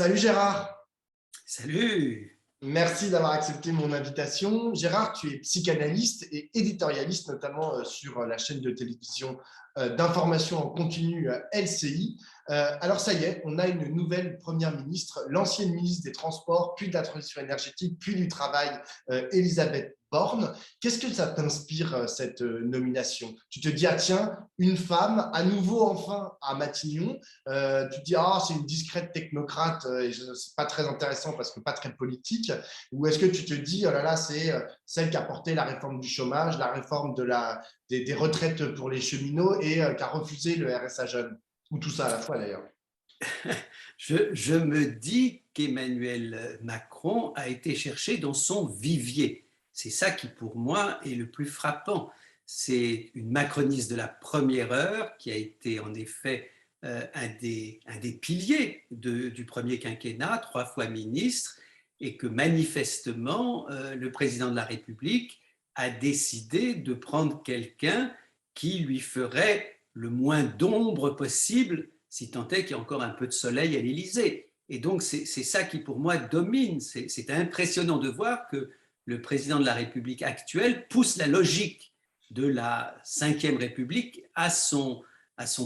Salut Gérard, Salut! merci d'avoir accepté mon invitation. Gérard, tu es psychanalyste et éditorialiste, notamment sur la chaîne de télévision d'information en continu LCI. Alors ça y est, on a une nouvelle première ministre, l'ancienne ministre des Transports, puis de la Transition énergétique, puis du Travail, Elisabeth Borne. Qu'est-ce que ça t'inspire, cette nomination? Tu te dis, ah tiens, une femme, à nouveau enfin à Matignon. Tu te dis, ah, c'est une discrète technocrate, et c'est pas très intéressant parce que pas très politique. Ou est-ce que tu te dis, oh là là, c'est celle qui a porté la réforme du chômage, la réforme des retraites pour les cheminots et qui a refusé le RSA jeune? Ou tout ça à la fois d'ailleurs. Je me dis qu'Emmanuel Macron a été cherché dans son vivier. C'est ça qui, pour moi, est le plus frappant. C'est une macroniste de la première heure qui a été en effet un des piliers du premier quinquennat, 3 fois ministre, et que manifestement, le président de la République a décidé de prendre quelqu'un qui lui ferait le moins d'ombre possible, si tant est qu'il y a encore un peu de soleil à l'Élysée. Et donc, c'est ça qui, pour moi, domine. C'est impressionnant de voir que le président de la République actuelle pousse la logique de la Ve République à son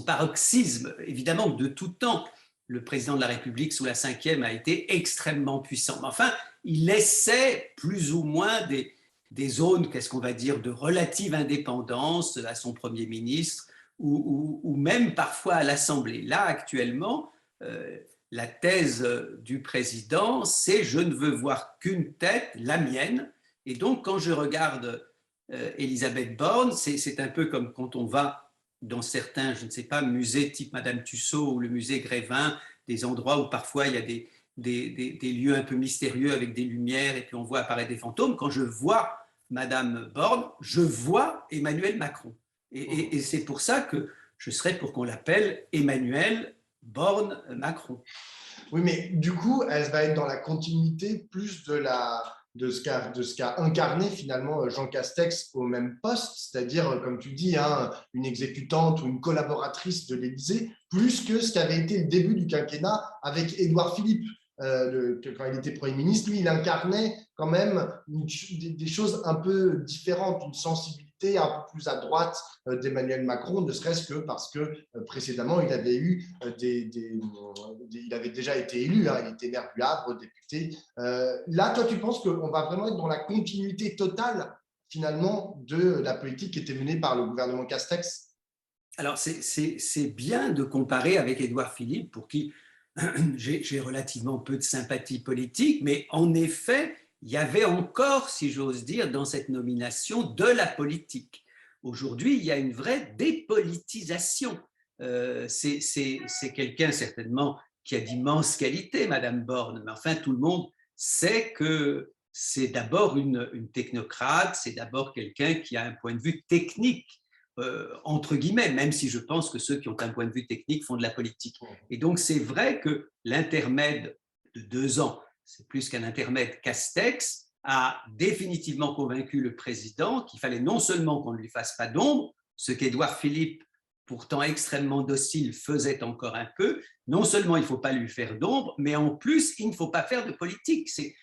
paroxysme. Évidemment, de tout temps, le président de la République sous la Ve a été extrêmement puissant. Mais enfin, il laissait plus ou moins des zones, qu'est-ce qu'on va dire, de relative indépendance à son Premier ministre, ou même parfois à l'Assemblée. Là, actuellement, la thèse du président, c'est « je ne veux voir qu'une tête, la mienne ». Et donc, quand je regarde Elisabeth Borne, c'est un peu comme quand on va dans certains, je ne sais pas, musées type Madame Tussaud ou le musée Grévin, des endroits où parfois il y a des lieux un peu mystérieux avec des lumières et puis on voit apparaître des fantômes. Quand je vois Madame Borne, je vois Emmanuel Macron. Et c'est pour ça que je serais pour qu'on l'appelle Emmanuel Borne Macron. Oui, mais du coup, elle va être dans la continuité plus de ce qu'a incarné finalement Jean Castex au même poste, c'est-à-dire, comme tu dis, hein, une exécutante ou une collaboratrice de l'Élysée, plus que ce qu'avait été le début du quinquennat avec Édouard Philippe. Quand il était Premier ministre, lui, il incarnait quand même des choses un peu différentes, une sensibilité un peu plus à droite d'Emmanuel Macron, ne serait-ce que parce que précédemment, il avait eu il avait déjà été élu, hein, il était maire du Havre, député. Là, toi, tu penses qu'on va vraiment être dans la continuité totale, finalement, de la politique qui était menée par le gouvernement Castex? Alors, c'est bien de comparer avec Édouard Philippe, pour qui j'ai relativement peu de sympathie politique, mais en effet, il y avait encore, si j'ose dire, dans cette nomination de la politique. Aujourd'hui, il y a une vraie dépolitisation. C'est quelqu'un certainement qui a d'immenses qualités, Madame Borne, mais enfin, tout le monde sait que c'est d'abord une technocrate, c'est d'abord quelqu'un qui a un point de vue technique, entre guillemets, même si je pense que ceux qui ont un point de vue technique font de la politique. Et donc, c'est vrai que l'intermède de 2 ans, c'est plus qu'un intermède, Castex a définitivement convaincu le président qu'il fallait non seulement qu'on ne lui fasse pas d'ombre, ce qu'Édouard Philippe, pourtant extrêmement docile, faisait encore un peu, non seulement il ne faut pas lui faire d'ombre, mais en plus, il ne faut pas faire de politique. C'est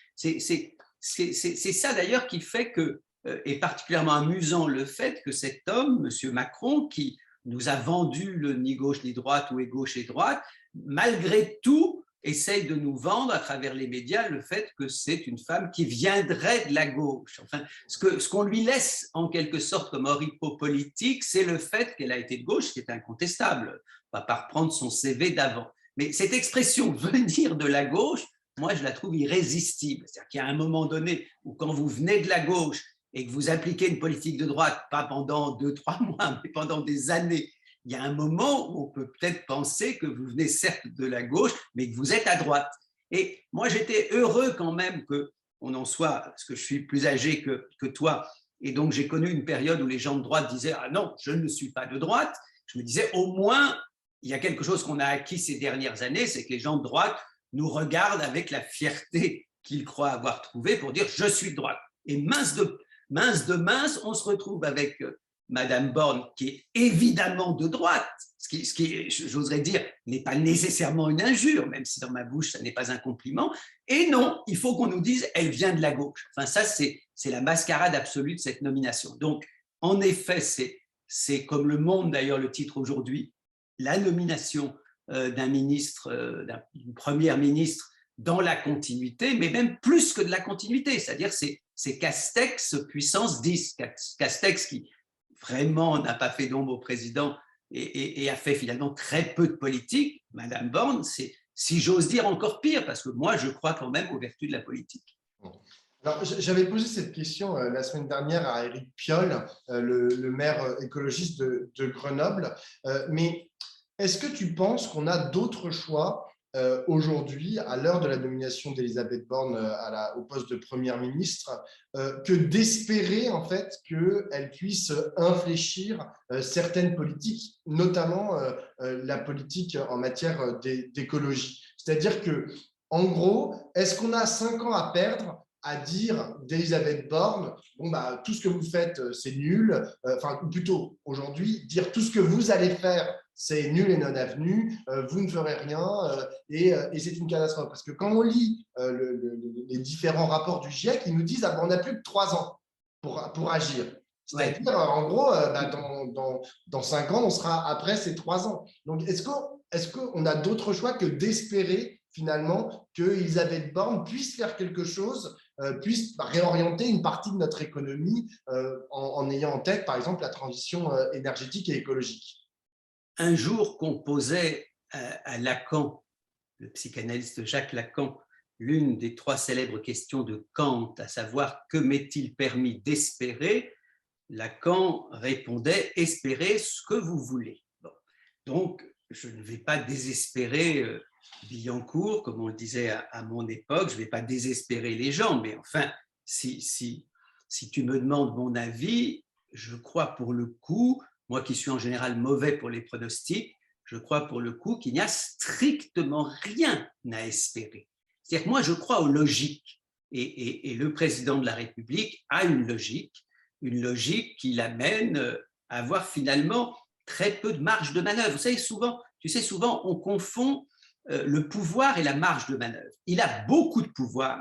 ça d'ailleurs qui fait que est particulièrement amusant le fait que cet homme, M. Macron, qui nous a vendu le ni gauche ni droite ou est gauche et droite, malgré tout, essaye de nous vendre à travers les médias le fait que c'est une femme qui viendrait de la gauche. Enfin, ce qu'on lui laisse en quelque sorte comme oripeau politique, c'est le fait qu'elle a été de gauche, ce qui est incontestable. On ne va pas reprendre son CV d'avant. Mais cette expression « venir de la gauche », moi, je la trouve irrésistible. C'est-à-dire qu'il y a un moment donné où quand vous venez de la gauche et que vous appliquez une politique de droite, pas pendant 2-3 mois, mais pendant des années, il y a un moment où on peut peut-être penser que vous venez certes de la gauche, mais que vous êtes à droite. Et moi, j'étais heureux quand même qu'on en soit, parce que je suis plus âgé que toi, et donc j'ai connu une période où les gens de droite disaient « Ah non, je ne suis pas de droite ». Je me disais, au moins, il y a quelque chose qu'on a acquis ces dernières années, c'est que les gens de droite nous regardent avec la fierté qu'ils croient avoir trouvée pour dire « je suis de droite ». Et mince de mince, on se retrouve avec Madame Borne, qui est évidemment de droite, ce j'oserais dire, n'est pas nécessairement une injure, même si dans ma bouche, ça n'est pas un compliment. Et non, il faut qu'on nous dise, elle vient de la gauche. Enfin, ça, c'est la mascarade absolue de cette nomination. Donc, en effet, c'est comme Le Monde, d'ailleurs, le titre aujourd'hui, la nomination d'un ministre, d'une première ministre dans la continuité, mais même plus que de la continuité, c'est-à-dire c'est Castex puissance 10, Castex qui vraiment n'a pas fait d'ombre au président et a fait finalement très peu de politique. Madame Borne, c'est, si j'ose dire, encore pire, parce que moi, je crois quand même aux vertus de la politique. Alors, j'avais posé cette question la semaine dernière à Éric Piolle, le maire écologiste de Grenoble, mais est-ce que tu penses qu'on a d'autres choix aujourd'hui, à l'heure de la nomination d'Elisabeth Borne au poste de Première ministre, que d'espérer en fait qu'elle puisse infléchir certaines politiques, notamment la politique en matière d'écologie? C'est-à-dire que, en gros, est-ce qu'on a 5 ans à perdre à dire d'Elisabeth Borne, bon, bah, tout ce que vous faites, c'est nul, enfin, ou plutôt aujourd'hui, dire tout ce que vous allez faire, c'est nul et non avenu, vous ne ferez rien, et c'est une catastrophe. Parce que quand on lit les différents rapports du GIEC, ils nous disent ah, on n'a plus que 3 ans pour agir. C'est-à-dire, ouais. En gros, bah, dans 5 ans, on sera après ces 3 ans. Donc, est-ce qu'on a d'autres choix que d'espérer finalement qu'Elisabeth Borne puisse faire quelque chose, puisse réorienter une partie de notre économie en ayant en tête, par exemple, la transition énergétique et écologique? Un jour qu'on posait à Lacan, le psychanalyste Jacques Lacan, l'une des 3 célèbres questions de Kant, à savoir que m'est-il permis d'espérer, Lacan répondait « espérez ce que vous voulez ». Bon. Donc, je ne vais pas désespérer Billancourt, comme on le disait à mon époque, je ne vais pas désespérer les gens, mais enfin, si tu me demandes mon avis, je crois pour le coup, moi qui suis en général mauvais pour les pronostics, je crois pour le coup qu'il n'y a strictement rien à espérer. C'est-à-dire que moi, je crois aux logiques, et le président de la République a une logique qui l'amène à avoir finalement très peu de marge de manœuvre. Vous savez, souvent, on confond le pouvoir et la marge de manœuvre. Il a beaucoup de pouvoir,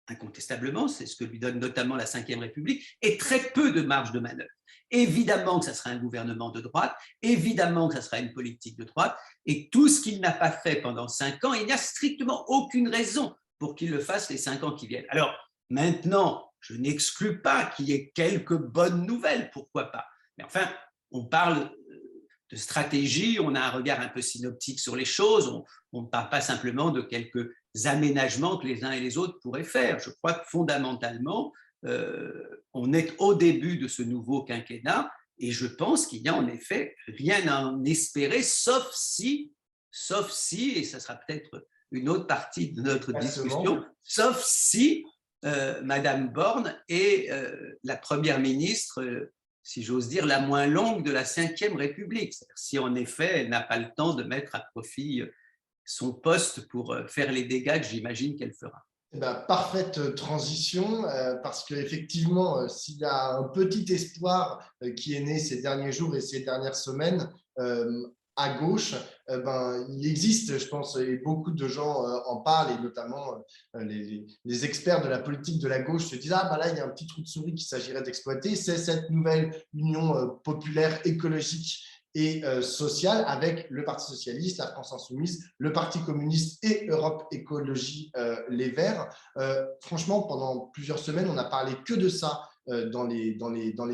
incontestablement, c'est ce que lui donne notamment la Ve République, et très peu de marge de manœuvre. Évidemment que ça sera un gouvernement de droite, évidemment que ça sera une politique de droite, et tout ce qu'il n'a pas fait pendant 5 ans, il n'y a strictement aucune raison pour qu'il le fasse les 5 ans qui viennent. Alors, maintenant, je n'exclus pas qu'il y ait quelques bonnes nouvelles, pourquoi pas. Mais enfin, on parle de stratégie, on a un regard un peu synoptique sur les choses, on ne parle pas simplement de quelques aménagements que les uns et les autres pourraient faire. Je crois que fondamentalement, on est au début de ce nouveau quinquennat et je pense qu'il n'y a en effet rien à en espérer, sauf si, et ça sera peut-être une autre partie de notre discussion, sauf si Madame Borne est la première ministre, si j'ose dire, la moins longue de la Ve République. Si en effet elle n'a pas le temps de mettre à profit son poste pour faire les dégâts que j'imagine qu'elle fera. Eh ben, parfaite transition, parce qu'effectivement, s'il y a un petit espoir qui est né ces derniers jours et ces dernières semaines à gauche, ben, il existe, je pense, et beaucoup de gens en parlent, et notamment les experts de la politique de la gauche se disent « Ah, ben là, il y a un petit trou de souris qu'il s'agirait d'exploiter, c'est cette nouvelle union populaire écologique et sociale avec le Parti socialiste, la France insoumise, le Parti communiste et Europe Écologie Les Verts. Franchement, pendant plusieurs semaines, on n'a parlé que de ça dans les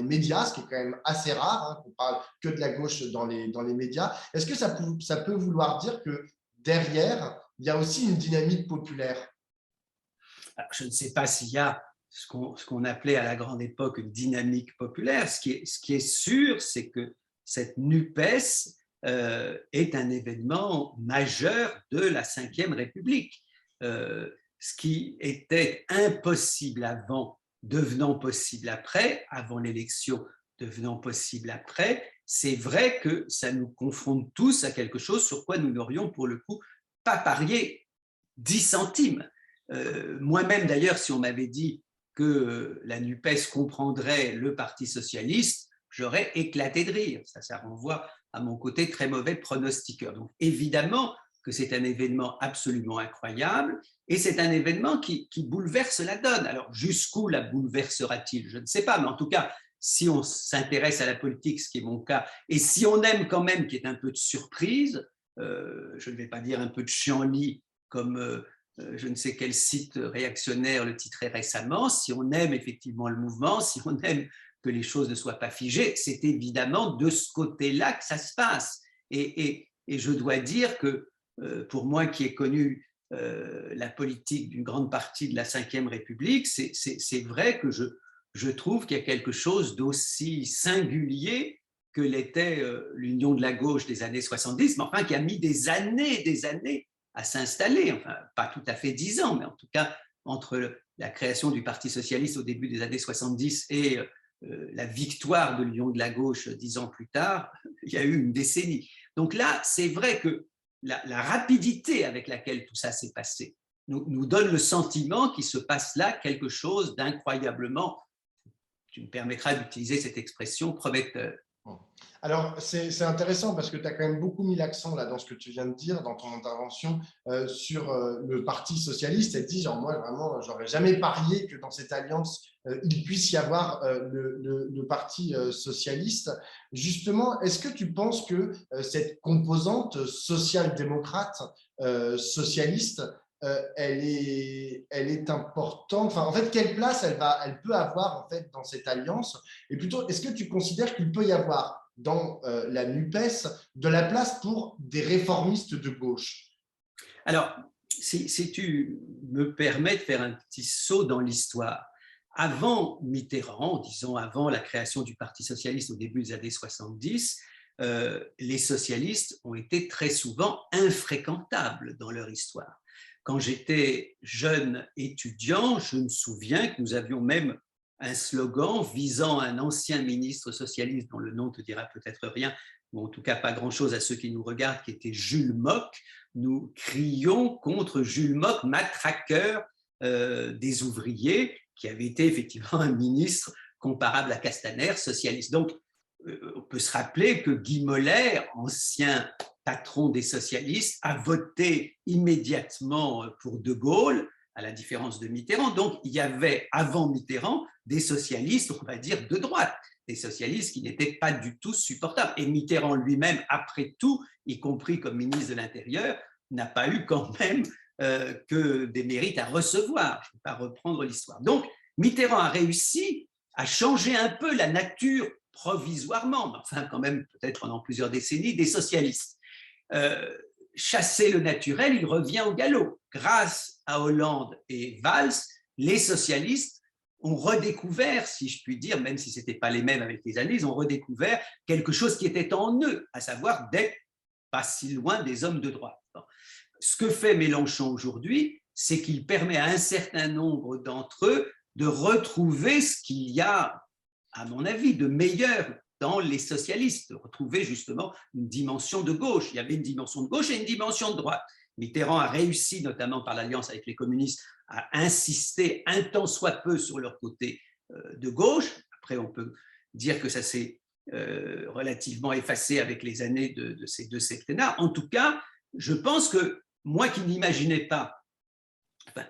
médias, ce qui est quand même assez rare, hein, qu'on parle que de la gauche dans les médias. Est-ce que ça peut vouloir dire que derrière, il y a aussi une dynamique populaire? Alors, je ne sais pas s'il y a ce qu'on appelait à la grande époque une dynamique populaire. Ce qui est sûr, c'est que cette NUPES est un événement majeur de la Ve République. Ce qui était impossible avant, devenant possible après, avant l'élection, devenant possible après, c'est vrai que ça nous confronte tous à quelque chose sur quoi nous n'aurions pour le coup pas parié 10 centimes. Moi-même d'ailleurs, si on m'avait dit que la NUPES comprendrait le Parti socialiste, j'aurais éclaté de rire. Ça renvoie à mon côté, très mauvais pronostiqueur. Donc évidemment que c'est un événement absolument incroyable et c'est un événement qui bouleverse la donne. Alors jusqu'où la bouleversera-t-il? Je ne sais pas, mais en tout cas, si on s'intéresse à la politique, ce qui est mon cas, et si on aime quand même qu'il y ait un peu de surprise, je ne vais pas dire un peu de chienlit comme je ne sais quel site réactionnaire le titrait récemment, si on aime effectivement le mouvement, si on aime que les choses ne soient pas figées, c'est évidemment de ce côté-là que ça se passe. Et je dois dire que pour moi qui ai connu la politique d'une grande partie de la Ve République, c'est vrai que je trouve qu'il y a quelque chose d'aussi singulier que l'était l'union de la gauche des années 70, mais enfin qui a mis des années à s'installer, enfin pas tout à fait 10 ans, mais en tout cas entre la création du Parti socialiste au début des années 70 et la victoire de l'union de la gauche 10 ans plus tard, il y a eu une décennie. Donc là, c'est vrai que la rapidité avec laquelle tout ça s'est passé nous donne le sentiment qu'il se passe là quelque chose d'incroyablement, tu me permettras d'utiliser cette expression, prometteur. Alors, c'est intéressant parce que tu as quand même beaucoup mis l'accent là dans ce que tu viens de dire, dans ton intervention, sur le Parti socialiste. Elle dit, genre, moi, vraiment, j'aurais jamais parié que dans cette alliance, il puisse y avoir le Parti socialiste. Justement, est-ce que tu penses que cette composante social-démocrate, socialiste, elle est importante. Enfin, en fait, quelle place elle peut avoir en fait dans cette alliance? Et plutôt, est-ce que tu considères qu'il peut y avoir dans la NUPES de la place pour des réformistes de gauche? Alors, si tu me permets de faire un petit saut dans l'histoire, avant Mitterrand, disons avant la création du Parti socialiste au début des années 70, les socialistes ont été très souvent infréquentables dans leur histoire. Quand j'étais jeune étudiant, je me souviens que nous avions même un slogan visant un ancien ministre socialiste dont le nom ne te dira peut-être rien, ou en tout cas pas grand-chose à ceux qui nous regardent, qui était Jules Mock. Nous crions contre Jules Mock, matraqueur des ouvriers, qui avait été effectivement un ministre comparable à Castaner, socialiste. Donc, on peut se rappeler que Guy Mollet, ancien patron des socialistes, a voté immédiatement pour De Gaulle, à la différence de Mitterrand. Donc, il y avait, avant Mitterrand, des socialistes, on va dire, de droite, des socialistes qui n'étaient pas du tout supportables. Et Mitterrand lui-même, après tout, y compris comme ministre de l'Intérieur, n'a pas eu quand même que des mérites à recevoir. Je ne vais pas reprendre l'histoire. Donc, Mitterrand a réussi à changer un peu la nature provisoirement, mais enfin quand même peut-être pendant plusieurs décennies, des socialistes. Chasser le naturel, il revient au galop. Grâce à Hollande et Valls, les socialistes ont redécouvert, si je puis dire, même si ce n'était pas les mêmes avec les années, ils ont redécouvert quelque chose qui était en eux, à savoir d'être pas si loin des hommes de droite. Ce que fait Mélenchon aujourd'hui, c'est qu'il permet à un certain nombre d'entre eux de retrouver ce qu'il y a, à mon avis, de meilleur dans les socialistes, de retrouver justement une dimension de gauche. Il y avait une dimension de gauche et une dimension de droite. Mitterrand a réussi, notamment par l'alliance avec les communistes, à insister un tant soit peu sur leur côté de gauche. Après, on peut dire que ça s'est relativement effacé avec les années de ces deux septennats. En tout cas, je pense que moi qui n'imaginais pas, enfin,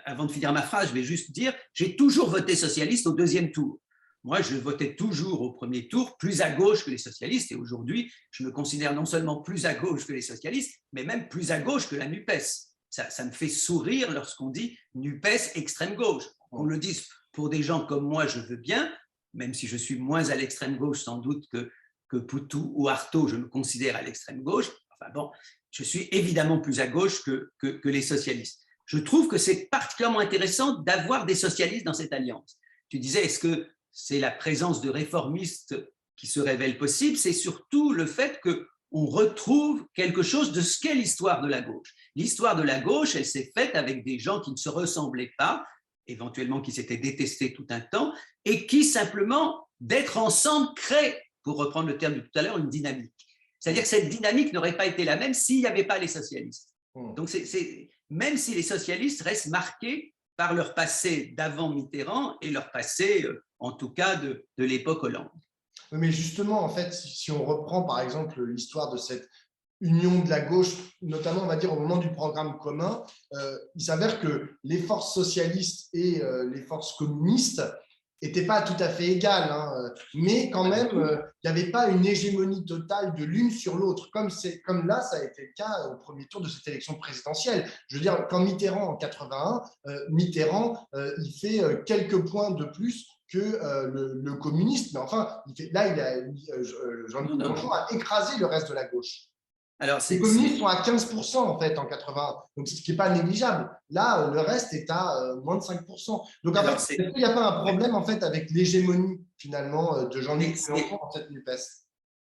avant de finir ma phrase, je vais juste dire, j'ai toujours voté socialiste au deuxième tour. Moi, je votais toujours au premier tour plus à gauche que les socialistes, et aujourd'hui, je me considère non seulement plus à gauche que les socialistes, mais même plus à gauche que la NUPES. Ça me fait sourire lorsqu'on dit NUPES extrême gauche. On le dise pour des gens comme moi, je veux bien, même si je suis moins à l'extrême gauche sans doute que Poutou ou Artaud, je me considère à l'extrême gauche. Enfin bon, je suis évidemment plus à gauche que les socialistes. Je trouve que c'est particulièrement intéressant d'avoir des socialistes dans cette alliance. Tu disais, est-ce que c'est la présence de réformistes qui se révèle possible? C'est surtout le fait qu'on retrouve quelque chose de ce qu'est l'histoire de la gauche. L'histoire de la gauche, elle s'est faite avec des gens qui ne se ressemblaient pas, éventuellement qui s'étaient détestés tout un temps, et qui simplement, d'être ensemble, créent, pour reprendre le terme de tout à l'heure, une dynamique. C'est-à-dire que cette dynamique n'aurait pas été la même s'il n'y avait pas les socialistes. Donc, même si les socialistes restent marqués par leur passé d'avant Mitterrand et leur passé, en tout cas, de l'époque Hollande. Oui, mais justement, en fait, si on reprend par exemple l'histoire de cette union de la gauche, notamment, on va dire, au moment du programme commun, il s'avère que les forces socialistes et les forces communistes n'étaient pas tout à fait égales, hein, mais quand même, il n'y avait pas une hégémonie totale de l'une sur l'autre, comme là, ça a été le cas au premier tour de cette élection présidentielle. Je veux dire, quand Mitterrand, en 81, Mitterrand, il fait quelques points de plus que le communiste, mais enfin, Jean-Luc Non, non, Mélenchon non. a écrasé le reste de la gauche. Alors, Les communistes sont à 15% en fait en 80, donc ce qui n'est pas négligeable. Là, le reste est à moins de 5%. Donc en fait, alors est-ce qu'il n'y a pas un ouais. problème en fait avec l'hégémonie finalement de Jean-Luc Mélenchon Et en cette NUPES?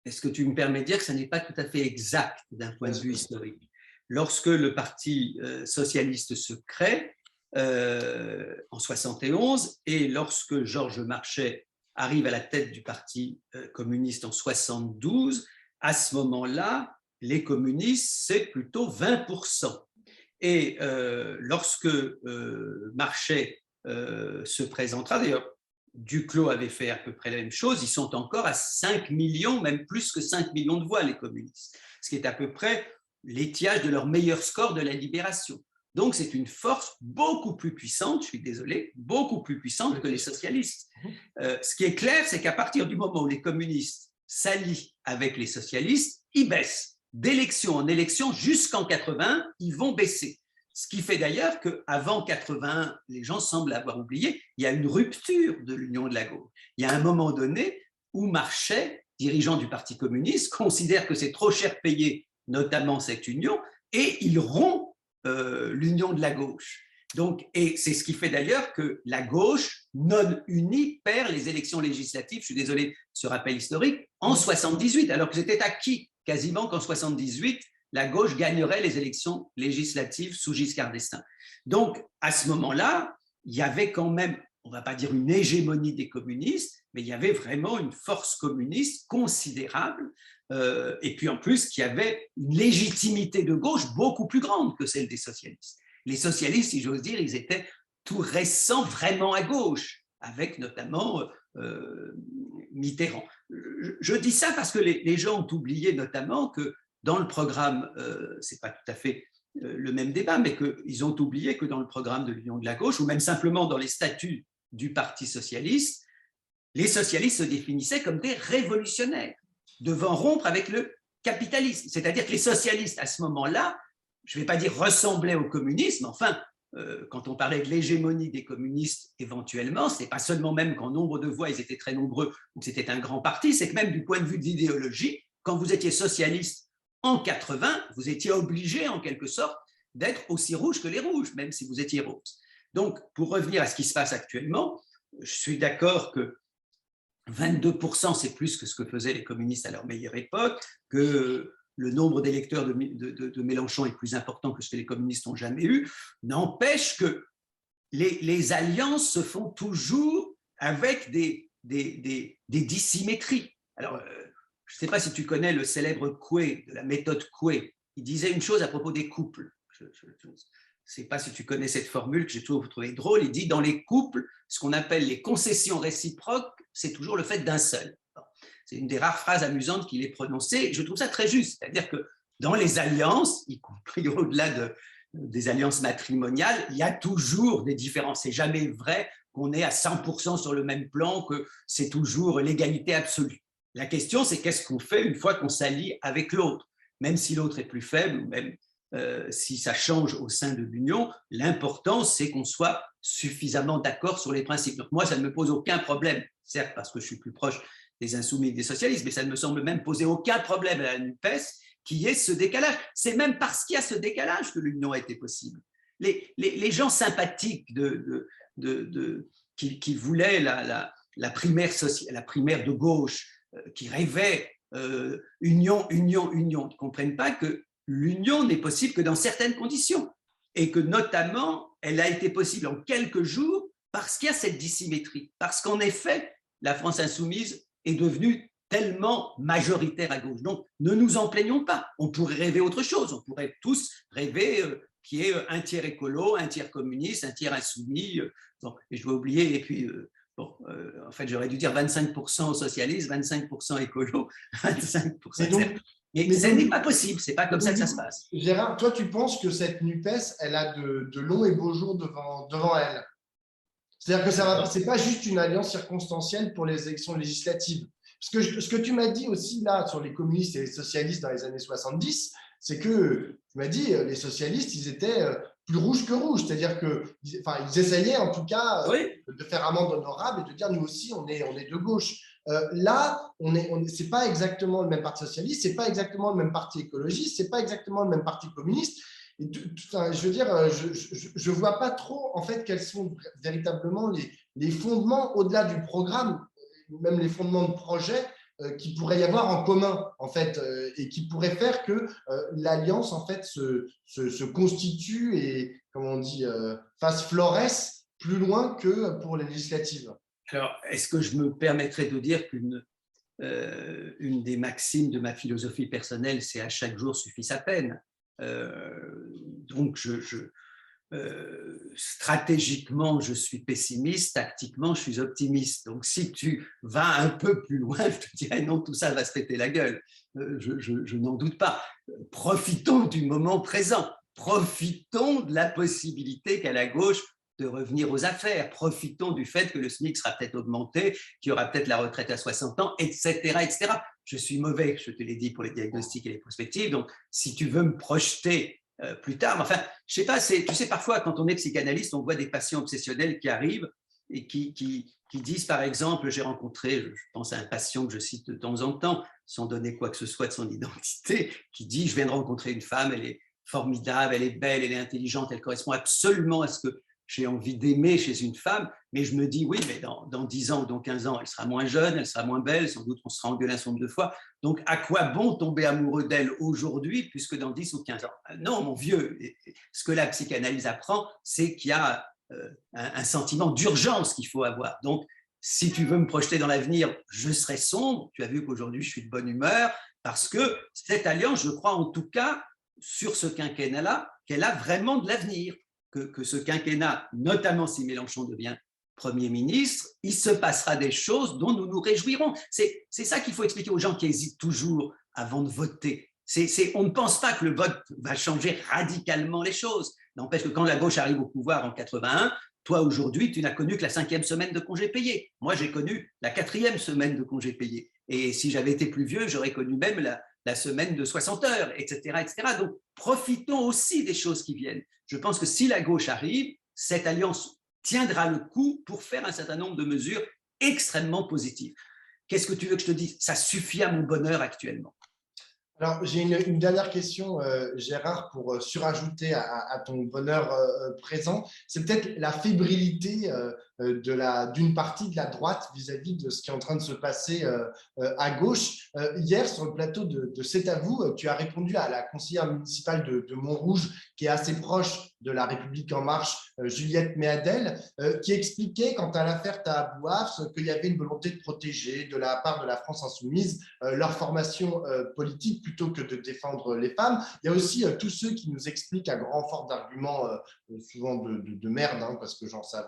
est-ce que tu me permets de dire que ça n'est pas tout à fait exact d'un point Bien de vue sûr. historique? Lorsque le Parti socialiste se crée en 71 et lorsque Georges Marchais arrive à la tête du Parti communiste en 72, à ce moment-là, les communistes, c'est plutôt 20%. Et lorsque Marchais se présentera, d'ailleurs, Duclos avait fait à peu près la même chose, ils sont encore à 5 millions, même plus que 5 millions de voix, les communistes, ce qui est à peu près l'étiage de leur meilleur score de la libération. Donc c'est une force beaucoup plus puissante, je suis désolé, beaucoup plus puissante que les socialistes. Ce qui est clair, c'est qu'à partir du moment où les communistes s'allient avec les socialistes, ils baissent. D'élection en élection, jusqu'en 80, ils vont baisser. Ce qui fait d'ailleurs qu'avant 81, les gens semblent avoir oublié, il y a une rupture de l'union de la gauche. Il y a un moment donné où Marchais, dirigeant du Parti communiste, considère que c'est trop cher payé, notamment cette union, et il rompt l'union de la gauche. Donc, et c'est ce qui fait d'ailleurs que la gauche non unie perd les élections législatives, je suis désolé de ce rappel historique, en 78, alors que c'était acquis quasiment qu'en 78, la gauche gagnerait les élections législatives sous Giscard d'Estaing. Donc, à ce moment-là, il y avait quand même, on ne va pas dire une hégémonie des communistes, mais il y avait vraiment une force communiste considérable, et puis en plus, qui avait une légitimité de gauche beaucoup plus grande que celle des socialistes. Les socialistes, si j'ose dire, ils étaient tout récents vraiment à gauche, avec notamment Mitterrand. Je dis ça parce que les gens ont oublié notamment que dans le programme, ce n'est pas tout à fait le même débat, mais qu'ils ont oublié que dans le programme de l'Union de la gauche, ou même simplement dans les statuts du Parti socialiste, les socialistes se définissaient comme des révolutionnaires, devant rompre avec le capitalisme. C'est-à-dire que les socialistes, à ce moment-là, je ne vais pas dire ressemblaient au communisme, enfin, quand on parlait de l'hégémonie des communistes éventuellement, ce n'est pas seulement même qu'en nombre de voix, ils étaient très nombreux, ou que c'était un grand parti, c'est que même du point de vue de l'idéologie, quand vous étiez socialiste en 80, vous étiez obligé en quelque sorte d'être aussi rouge que les rouges, même si vous étiez rose. Donc, pour revenir à ce qui se passe actuellement, je suis d'accord que 22%, c'est plus que ce que faisaient les communistes à leur meilleure époque, que le nombre d'électeurs de Mélenchon est plus important que ce que les communistes n'ont jamais eu, n'empêche que les alliances se font toujours avec des dissymétries. Alors, je ne sais pas si tu connais le célèbre Coué, de la méthode Coué. Il disait une chose à propos des couples. Je ne sais pas si tu connais cette formule que j'ai toujours trouvé drôle. Il dit, dans les couples, ce qu'on appelle les concessions réciproques, c'est toujours le fait d'un seul. C'est une des rares phrases amusantes qu'il ait prononcées. Je trouve ça très juste. C'est-à-dire que dans les alliances, y compris au-delà des alliances matrimoniales, il y a toujours des différences. C'est jamais vrai qu'on est à 100% sur le même plan, que c'est toujours l'égalité absolue. La question, c'est qu'est-ce qu'on fait une fois qu'on s'allie avec l'autre, même si l'autre est plus faible, ou même si ça change au sein de l'union. L'important, c'est qu'on soit suffisamment d'accord sur les principes. Donc moi, ça ne me pose aucun problème, certes parce que je suis plus proche des insoumis et des socialistes, mais ça ne me semble même poser aucun problème à la NUPES, qui est ce décalage. C'est même parce qu'il y a ce décalage que l'union a été possible. Les gens sympathiques qui voulaient la primaire de gauche, qui rêvaient union, union, union, ne comprennent pas que l'union n'est possible que dans certaines conditions, et que notamment, elle a été possible en quelques jours parce qu'il y a cette dissymétrie, parce qu'en effet, la France insoumise est devenue tellement majoritaire à gauche. Donc, ne nous en plaignons pas. On pourrait rêver autre chose. On pourrait tous rêver qu'il y ait un tiers écolo, un tiers communiste, un tiers insoumis. Et je vais oublier, et puis Bon, en fait, j'aurais dû dire 25% socialistes, 25% écolo, 25%, Mais donc, etc. Mais mais ce donc, n'est pas possible, c'est pas mais comme ça donc, que du ça se coup, passe. Gérard, toi, tu penses que cette NUPES, elle a de longs et beaux jours devant elle? C'est-à-dire que c'est pas juste une alliance circonstancielle pour les élections législatives. Parce que ce que tu m'as dit aussi là sur les communistes et les socialistes dans les années 70, c'est que tu m'as dit les socialistes, ils étaient plus rouges que rouges. C'est-à-dire que, enfin, ils essayaient en tout cas Oui, de faire amende honorable et de dire nous aussi on est de gauche. Là, c'est pas exactement le même parti socialiste, c'est pas exactement le même parti écologiste, c'est pas exactement le même parti communiste. Enfin, je veux dire, je vois pas trop en fait quels sont véritablement les fondements au-delà du programme, même les fondements de projet qui pourrait y avoir en commun en fait et qui pourrait faire que l'alliance en fait se constitue et comment on dit fasse florès plus loin que pour les législatives. alors est-ce que je me permettrais de dire une des maximes de ma philosophie personnelle, c'est à chaque jour suffit sa peine. Donc, stratégiquement, je suis pessimiste, tactiquement, je suis optimiste. Donc, si tu vas un peu plus loin, je te dirais non, tout ça va se péter la gueule. Je n'en doute pas. Profitons du moment présent. Profitons de la possibilité qu'à la gauche de revenir aux affaires. Profitons du fait que le SMIC sera peut-être augmenté, qu'il y aura peut-être la retraite à 60 ans, etc., etc. Je suis mauvais, je te l'ai dit, pour les diagnostics et les prospectives. Donc, si tu veux me projeter plus tard, mais enfin, je sais pas, tu sais, parfois, quand on est psychanalyste, on voit des patients obsessionnels qui arrivent et qui disent, par exemple, j'ai rencontré, je pense à un patient que je cite de temps en temps, sans donner quoi que ce soit de son identité, qui dit, je viens de rencontrer une femme, elle est formidable, elle est belle, elle est intelligente, elle correspond absolument à ce que j'ai envie d'aimer chez une femme, mais je me dis, oui, mais dans 10 ans ou dans 15 ans, elle sera moins jeune, elle sera moins belle, sans doute on sera engueulé un certain nombre de fois, donc à quoi bon tomber amoureux d'elle aujourd'hui, puisque dans 10 ou 15 ans? Non, mon vieux, ce que la psychanalyse apprend, c'est qu'il y a un sentiment d'urgence qu'il faut avoir. Donc, si tu veux me projeter dans l'avenir, je serai sombre. Tu as vu qu'aujourd'hui, je suis de bonne humeur, parce que cette alliance, je crois en tout cas, sur ce quinquennat-là, qu'elle a vraiment de l'avenir. Que ce quinquennat, notamment si Mélenchon devient Premier ministre, il se passera des choses dont nous nous réjouirons. C'est ça qu'il faut expliquer aux gens qui hésitent toujours avant de voter. On ne pense pas que le vote va changer radicalement les choses. N'empêche que quand la gauche arrive au pouvoir en 81, toi aujourd'hui, tu n'as connu que la 5e semaine de congé payé. Moi, j'ai connu la 4e semaine de congé payé. Et si j'avais été plus vieux, j'aurais connu même la semaine de 60 heures, etc., etc. Donc, profitons aussi des choses qui viennent. Je pense que si la gauche arrive, cette alliance tiendra le coup pour faire un certain nombre de mesures extrêmement positives. Qu'est-ce que tu veux que je te dise? Ça suffit à mon bonheur actuellement. Alors, j'ai une dernière question, Gérard, pour surajouter à ton bonheur présent. C'est peut-être la fébrilité d'une partie de la droite vis-à-vis de ce qui est en train de se passer à gauche. Hier, sur le plateau de C'est à vous, tu as répondu à la conseillère municipale de Montrouge, qui est assez proche de La République En Marche, Juliette Méadel, qui expliquait, quant à l'affaire Tahabouaf, qu'il y avait une volonté de protéger, de la part de la France insoumise, leur formation politique plutôt que de défendre les femmes. Il y a aussi tous ceux qui nous expliquent à grand fort d'arguments, souvent de merde, hein, parce que genre, ça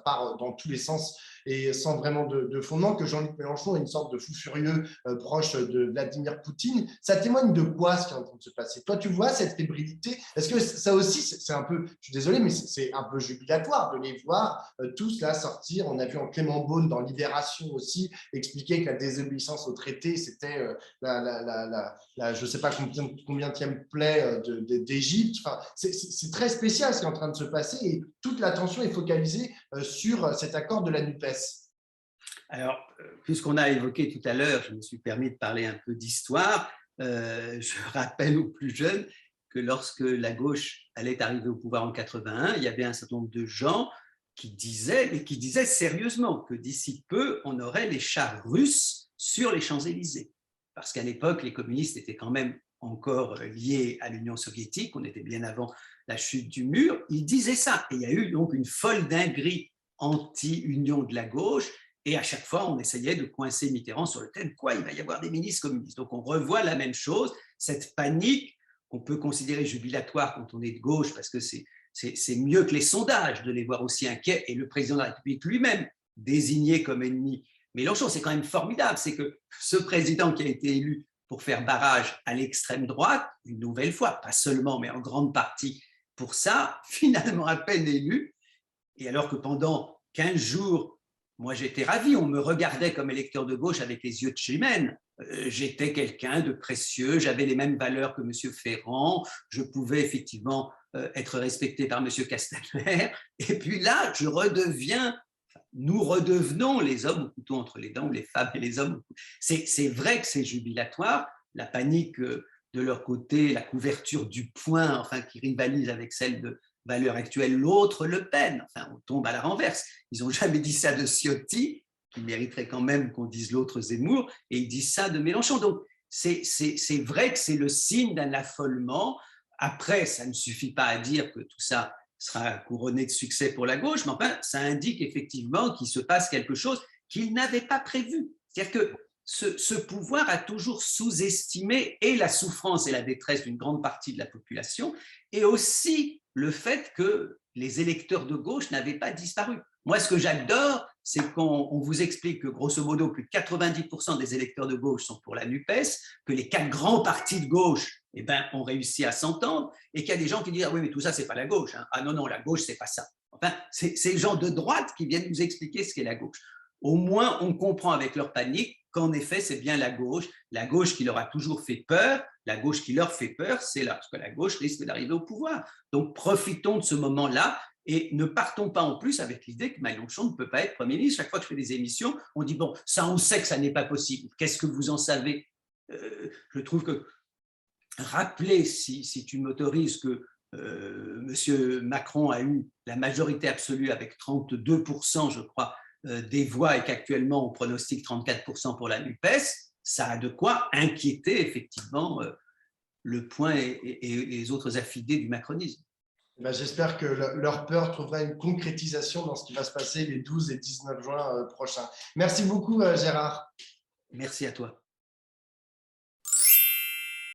part dans tous les sens et sans vraiment de fondement, que Jean-Luc Mélenchon est une sorte de fou furieux proche de Vladimir Poutine. Ça témoigne de quoi ce qui est en train de se passer? Toi, tu vois cette fébrilité? Est-ce que ça aussi, c'est un peu, je suis désolé, mais c'est un peu jubilatoire de les voir tous là sortir? On a vu en Clément Beaune dans Libération aussi expliquer que la désobéissance au traité, c'était je ne sais pas combienième plaie d'Égypte. Enfin, c'est très spécial ce qui est en train de se passer et toute l'attention est focalisée sur cet accord de la NUPES. Alors, puisqu'on a évoqué tout à l'heure, je me suis permis de parler un peu d'histoire. Je rappelle aux plus jeunes que lorsque la gauche allait arriver au pouvoir en 81, il y avait un certain nombre de gens qui disaient sérieusement que d'ici peu, on aurait les chars russes sur les Champs-Élysées. Parce qu'à l'époque, les communistes étaient quand même encore liés à l'Union soviétique, on était bien avant la chute du mur. Ils disaient ça. Et il y a eu donc une folle dinguerie anti-union de la gauche. Et à chaque fois, on essayait de coincer Mitterrand sur le thème quoi, il va y avoir des ministres communistes. Donc on revoit la même chose, cette panique qu'on peut considérer jubilatoire quand on est de gauche, parce que c'est mieux que les sondages de les voir aussi inquiets. Et le président de la République lui-même désigné comme ennemi Mélenchon. C'est quand même formidable, c'est que ce président qui a été élu pour faire barrage à l'extrême droite, une nouvelle fois, pas seulement, mais en grande partie pour ça, finalement à peine élu, et alors que pendant 15 jours, moi j'étais ravi, on me regardait comme électeur de gauche avec les yeux de Chimène. J'étais quelqu'un de précieux, j'avais les mêmes valeurs que M. Ferrand, je pouvais effectivement être respecté par M. Castaner, et puis là, nous redevenons les hommes au couteau entre les dents, ou les femmes et les hommes. C'est vrai que c'est jubilatoire, la panique de leur côté, la couverture du poing, enfin, qui rivalise avec celle de valeur actuelle, l'autre Le Pen, enfin, on tombe à la renverse. Ils n'ont jamais dit ça de Ciotti, qui mériterait quand même qu'on dise l'autre Zemmour, et ils disent ça de Mélenchon. Donc, c'est vrai que c'est le signe d'un affolement. Après, ça ne suffit pas à dire que tout ça sera couronné de succès pour la gauche, mais enfin, ça indique effectivement qu'il se passe quelque chose qu'ils n'avaient pas prévu. C'est-à-dire que ce pouvoir a toujours sous-estimé et la souffrance et la détresse d'une grande partie de la population, et aussi le fait que les électeurs de gauche n'avaient pas disparu. Moi, ce que j'adore, c'est qu'on vous explique que, grosso modo, plus de 90% des électeurs de gauche sont pour la NUPES, que les 4 grands partis de gauche ont réussi à s'entendre, et qu'il y a des gens qui disent « Ah oui, mais tout ça, c'est pas la gauche. Hein. Ah non, non, la gauche, c'est pas ça. » Enfin, c'est les gens de droite qui viennent nous expliquer ce qu'est la gauche. Au moins, on comprend avec leur panique qu'en effet, c'est bien la gauche qui leur a toujours fait peur. La gauche qui leur fait peur, c'est là, parce que la gauche risque d'arriver au pouvoir. Donc, profitons de ce moment-là et ne partons pas en plus avec l'idée que Mélenchon ne peut pas être Premier ministre. Chaque fois que je fais des émissions, on dit, bon, ça, on sait que ça n'est pas possible. Qu'est-ce que vous en savez? Je trouve que rappeler, si tu m'autorises, que M. Macron a eu la majorité absolue avec 32%, je crois, des voix, et qu'actuellement on pronostique 34% pour la NUPES, ça a de quoi inquiéter effectivement le point et les autres affidés du macronisme. J'espère que leur peur trouvera une concrétisation dans ce qui va se passer les 12 et 19 juin prochains. Merci beaucoup, Gérard. Merci à toi.